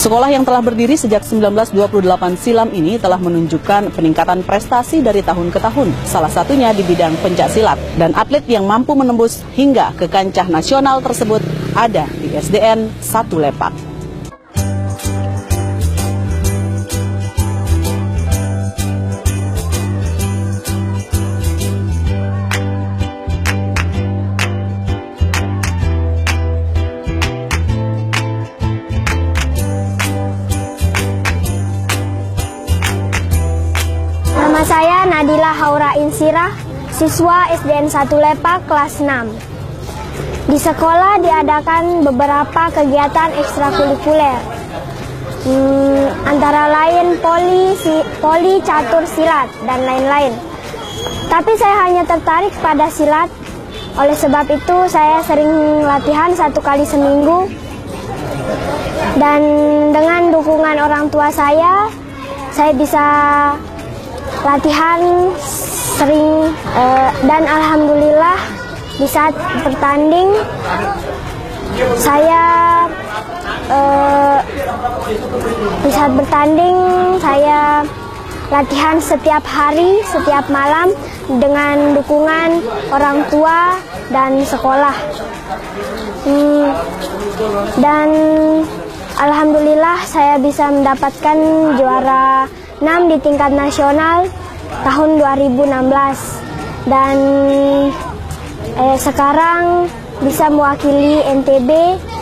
Sekolah yang telah berdiri sejak 1928 silam ini telah menunjukkan peningkatan prestasi dari tahun ke tahun, salah satunya di bidang pencaksilat. Dan atlet yang mampu menembus hingga ke kancah nasional tersebut ada di SDN 1 Lepak. Nama saya Nadila Haura Insirah, siswa SDN 1 Lepak kelas 6. Di sekolah diadakan beberapa kegiatan ekstrakurikuler, antara lain poli catur silat dan lain-lain. Tapi saya hanya tertarik pada silat, oleh sebab itu saya sering latihan 1 kali seminggu. Dan dengan dukungan orang tua saya bisa latihan sering dan alhamdulillah di saat bertanding saya latihan setiap hari, setiap malam dengan dukungan orang tua dan sekolah. Dan alhamdulillah saya bisa mendapatkan juara 6 di tingkat nasional tahun 2016 dan sekarang bisa mewakili NTB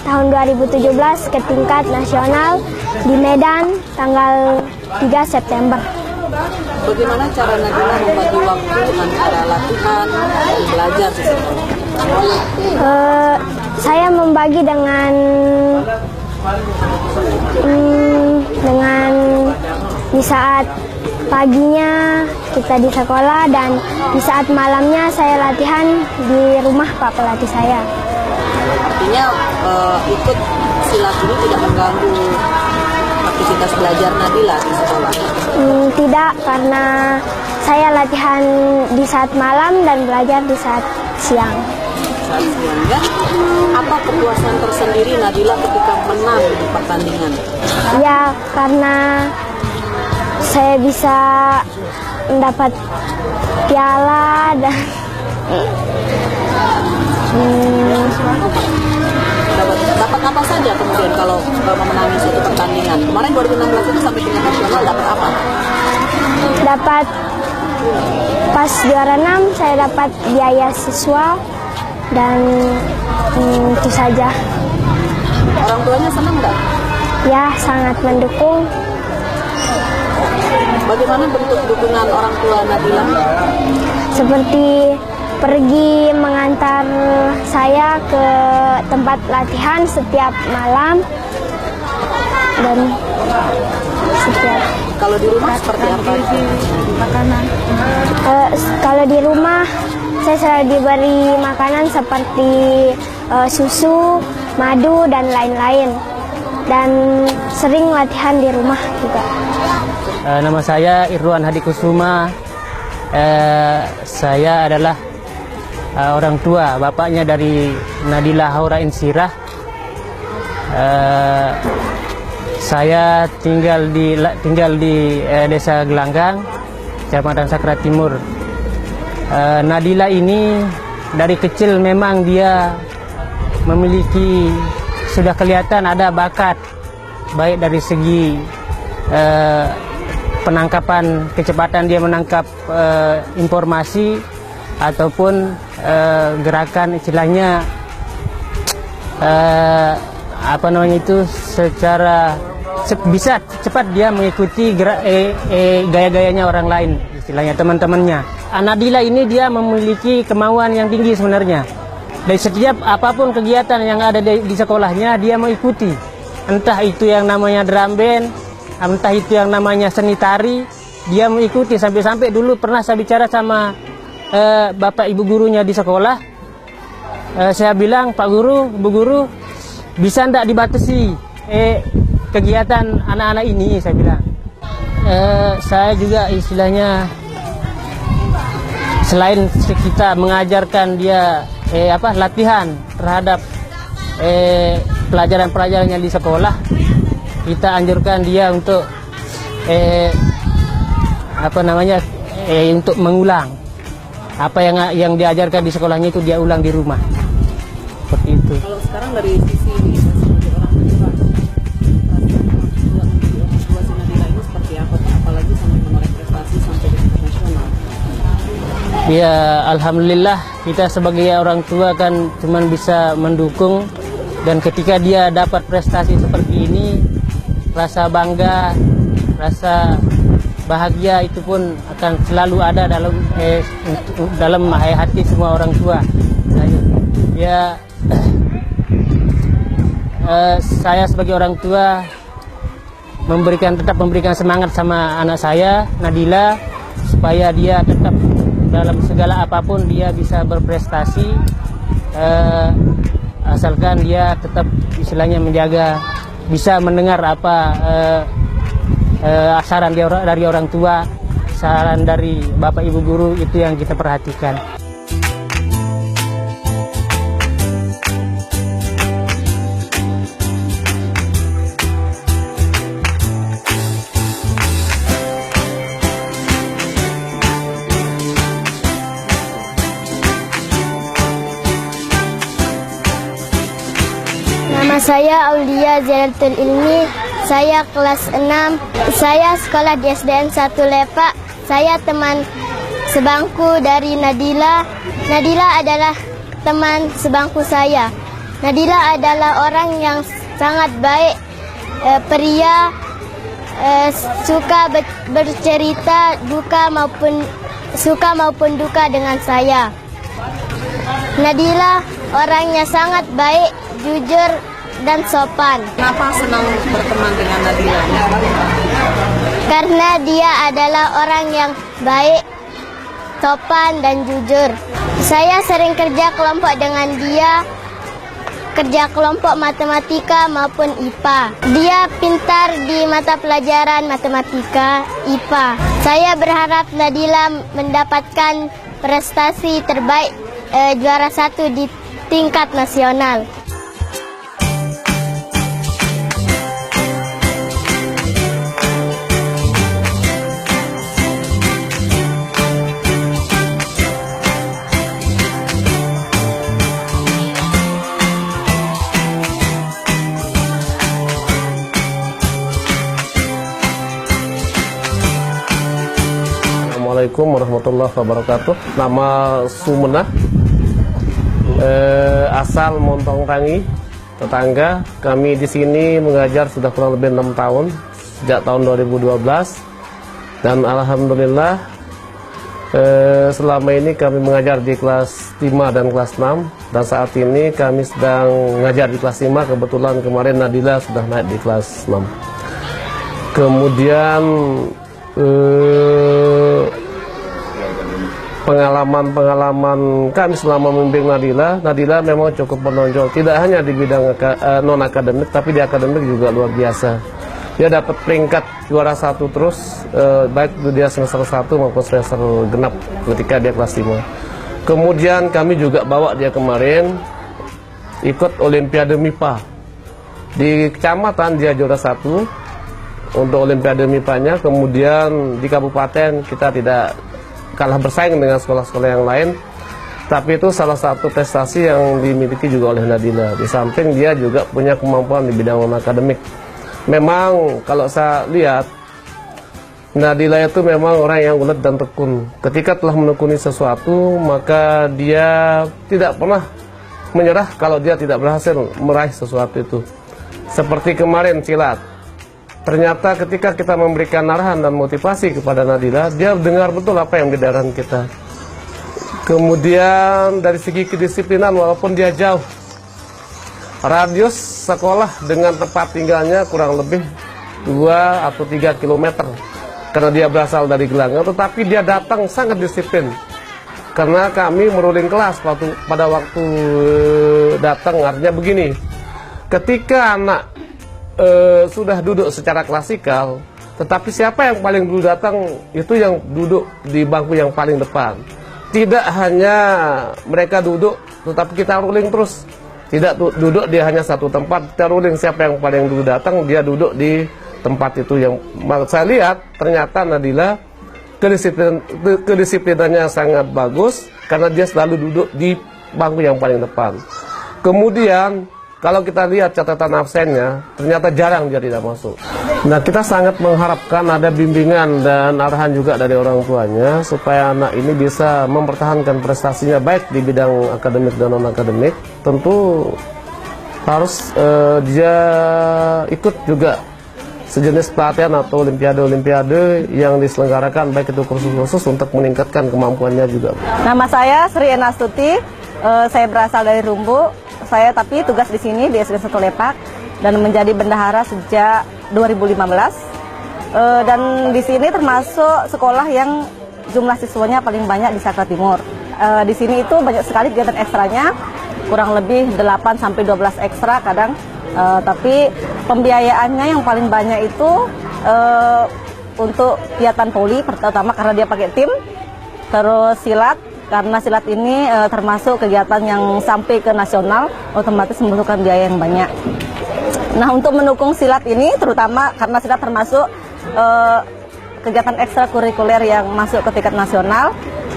tahun 2017 ke tingkat nasional di Medan tanggal 3 September. Bagaimana cara Nadila membagi waktu antara latihan dan belajar di sekolah? Saya membagi dengan di saat paginya kita di sekolah dan di saat malamnya saya latihan di rumah Pak pelatih saya. Artinya ikut silat ini tidak mengganggu aktivitas belajar Nadila di sekolah? Tidak, karena saya latihan di saat malam dan belajar di saat siang. Saat siang ya? Apa kepuasan tersendiri Nadila ketika menang di pertandingan? Ya, karena saya bisa mendapat piala dan dapat apa saja kemudian kalau memenangi suatu pertandingan? Kemarin 2016 itu sampai tingkat nasional dapat apa? Dapat pas juara 6 saya dapat biaya siswa dan itu saja. Orang tuanya senang nggak? Ya, sangat mendukung. Bagaimana bentuk dukungan orang tua Nadila? Seperti pergi mengantar saya ke tempat latihan setiap malam dan setiap. Kalau di rumah seperti apa? Makanan? Kalau di rumah saya selalu diberi makanan seperti susu, madu dan lain-lain. Dan sering latihan di rumah juga. Nama saya Irwan Hadi Kusuma. Saya adalah orang tua, bapaknya dari Nadila Haura Insirah. Saya tinggal di Desa Gelanggang, Kecamatan Sakra Timur. Nadila ini dari kecil memang dia memiliki, sudah kelihatan ada bakat, baik dari segi penangkapan, kecepatan dia menangkap informasi ataupun gerakan istilahnya secara bisa cepat dia mengikuti gaya-gayanya orang lain, istilahnya teman-temannya. Nadila ini dia memiliki kemauan yang tinggi sebenarnya. Dari setiap apapun kegiatan yang ada di sekolahnya dia mengikuti. Entah itu yang namanya drum band, entah itu yang namanya seni tari, dia mengikuti. Sampai-sampai dulu pernah saya bicara sama bapak ibu gurunya di sekolah. Saya bilang, Pak Guru, Bu Guru, bisa enggak dibatasi kegiatan anak-anak ini, saya bilang. Saya juga istilahnya selain kita mengajarkan dia latihan terhadap pelajaran-pelajarannya di sekolah, kita anjurkan dia untuk untuk mengulang apa yang diajarkan di sekolahnya itu dia ulang di rumah. Seperti itu. Kalau sekarang dari sisi sebagai orang tua, si Nadila ini seperti apa, apalagi sampai menoreh prestasi sampai ke internasional? Ya, alhamdulillah kita sebagai orang tua kan cuman bisa mendukung, dan ketika dia dapat prestasi seperti ini, rasa bangga, rasa bahagia itu pun akan selalu ada dalam hati semua orang tua. Ya, saya sebagai orang tua tetap memberikan semangat sama anak saya Nadila, supaya dia tetap dalam segala apapun dia bisa berprestasi, asalkan dia tetap istilahnya bisa mendengar apa saran dari orang tua, saran dari bapak ibu guru, itu yang kita perhatikan. Nama saya Aulia Zainatul Ilmi, saya kelas 6, saya sekolah di SDN 1 Lepak. Saya teman sebangku dari Nadila. Nadila adalah teman sebangku saya. Nadila adalah orang yang sangat baik, peria, suka bercerita suka maupun duka dengan saya. Nadila orangnya sangat baik, jujur, dan sopan. Kenapa senang berteman dengan Nadila? Karena dia adalah orang yang baik, sopan, dan jujur. Saya sering kerja kelompok dengan dia, kerja kelompok matematika maupun IPA. Dia pintar di mata pelajaran matematika, IPA. Saya berharap Nadila mendapatkan prestasi terbaik, juara 1 di tingkat nasional. Assalamualaikum warahmatullahi wabarakatuh. Nama Sumena, asal Montong Tangi, tetangga. Kami di sini mengajar sudah kurang lebih 6 tahun, sejak tahun 2012. Dan alhamdulillah selama ini kami mengajar di kelas 5 dan kelas 6. Dan saat ini kami sedang mengajar di kelas 5. Kebetulan kemarin Nadila sudah naik di kelas 6. Kemudian pengalaman kami selama membimbing Nadila memang cukup menonjol, tidak hanya di bidang non-akademik, tapi di akademik juga luar biasa. Dia dapat peringkat juara 1 terus, baik itu dia semester 1 maupun semester genap ketika dia kelas 5. Kemudian kami juga bawa dia kemarin ikut Olimpiade MIPA. Di kecamatan dia juara 1 untuk Olimpiade MIPA-nya, kemudian di kabupaten kita tidak kalah bersaing dengan sekolah-sekolah yang lain, tapi itu salah satu prestasi yang dimiliki juga oleh Nadila. Di samping dia juga punya kemampuan di bidang non-akademik. Memang kalau saya lihat Nadila itu memang orang yang ulet dan tekun. Ketika telah menekuni sesuatu, maka dia tidak pernah menyerah kalau dia tidak berhasil meraih sesuatu itu. Seperti kemarin silat. Ternyata ketika kita memberikan arahan dan motivasi kepada Nadila, dia dengar betul apa yang diajarkan kita. Kemudian dari segi kedisiplinan, walaupun dia jauh, radius sekolah dengan tempat tinggalnya kurang lebih 2 atau 3 km. Karena dia berasal dari Gelanggang, tetapi dia datang sangat disiplin. Karena kami meruling kelas pada waktu datang, artinya begini, ketika anak sudah duduk secara klasikal, tetapi siapa yang paling dulu datang itu yang duduk di bangku yang paling depan. Tidak hanya mereka duduk, tetapi kita ruling terus. Tidak duduk di hanya satu tempat, kita ruling siapa yang paling dulu datang, dia duduk di tempat itu. Yang saya lihat ternyata Nadila kedisiplinannya sangat bagus karena dia selalu duduk di bangku yang paling depan. Kemudian kalau kita lihat catatan absennya, ternyata jarang dia tidak masuk. Nah, kita sangat mengharapkan ada bimbingan dan arahan juga dari orang tuanya supaya anak ini bisa mempertahankan prestasinya baik di bidang akademik dan non-akademik. Tentu harus dia ikut juga sejenis pelatihan atau olimpiade-olimpiade yang diselenggarakan, baik itu kursus-kursus untuk meningkatkan kemampuannya juga. Nama saya Sri Enastuti, saya berasal dari Rumbu. Saya tapi tugas di sini di SD 1 Lepak dan menjadi bendahara sejak 2015. Dan di sini termasuk sekolah yang jumlah siswanya paling banyak di Sakra Timur. Di sini itu banyak sekali kegiatan ekstranya, kurang lebih 8 sampai 12 ekstra kadang. Tapi pembiayaannya yang paling banyak itu untuk kegiatan poli, pertama karena dia pakai tim, terus silat, karena silat ini termasuk kegiatan yang sampai ke nasional, otomatis membutuhkan biaya yang banyak. Nah, untuk mendukung silat ini, terutama karena silat termasuk kegiatan ekstrakurikuler yang masuk ke tingkat nasional,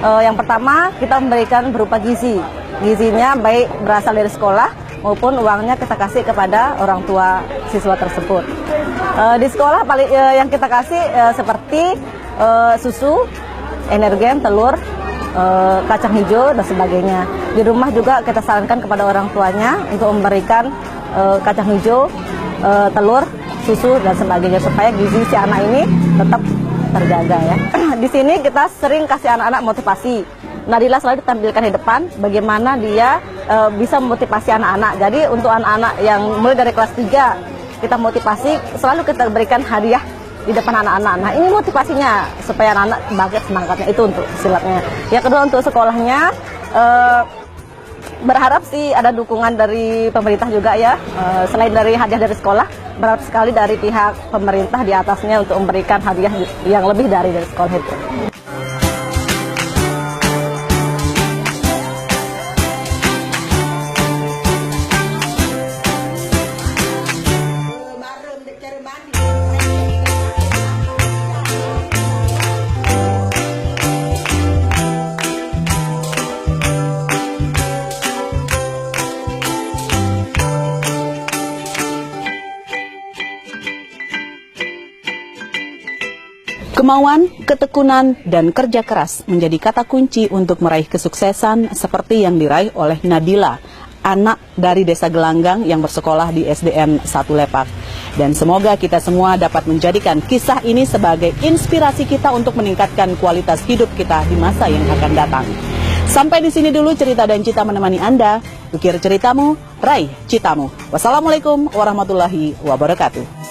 yang pertama kita memberikan berupa gizi. Gizinya baik berasal dari sekolah maupun uangnya kita kasih kepada orang tua siswa tersebut. Di sekolah yang kita kasih seperti susu, energen, telur, kacang hijau dan sebagainya. Di rumah juga kita sarankan kepada orang tuanya untuk memberikan kacang hijau, telur, susu dan sebagainya supaya gizi si anak ini tetap terjaga ya. Di sini kita sering kasih anak-anak motivasi. Nadila selalu ditampilkan di depan bagaimana dia bisa memotivasi anak-anak. Jadi untuk anak-anak yang mulai dari kelas 3 kita motivasi, selalu kita berikan hadiah di depan anak-anak. Nah, ini motivasinya supaya anak-anak bangkit semangatnya, itu untuk silatnya. Yang kedua untuk sekolahnya, berharap sih ada dukungan dari pemerintah juga ya. Selain dari hadiah dari sekolah, berharap sekali dari pihak pemerintah di atasnya untuk memberikan hadiah yang lebih dari sekolah itu. Kemauan, ketekunan, dan kerja keras menjadi kata kunci untuk meraih kesuksesan seperti yang diraih oleh Nadila, anak dari Desa Gelanggang yang bersekolah di SDN 1 Lepak. Dan semoga kita semua dapat menjadikan kisah ini sebagai inspirasi kita untuk meningkatkan kualitas hidup kita di masa yang akan datang. Sampai di sini dulu cerita dan cita menemani Anda. Ukir ceritamu, raih citamu. Wassalamualaikum warahmatullahi wabarakatuh.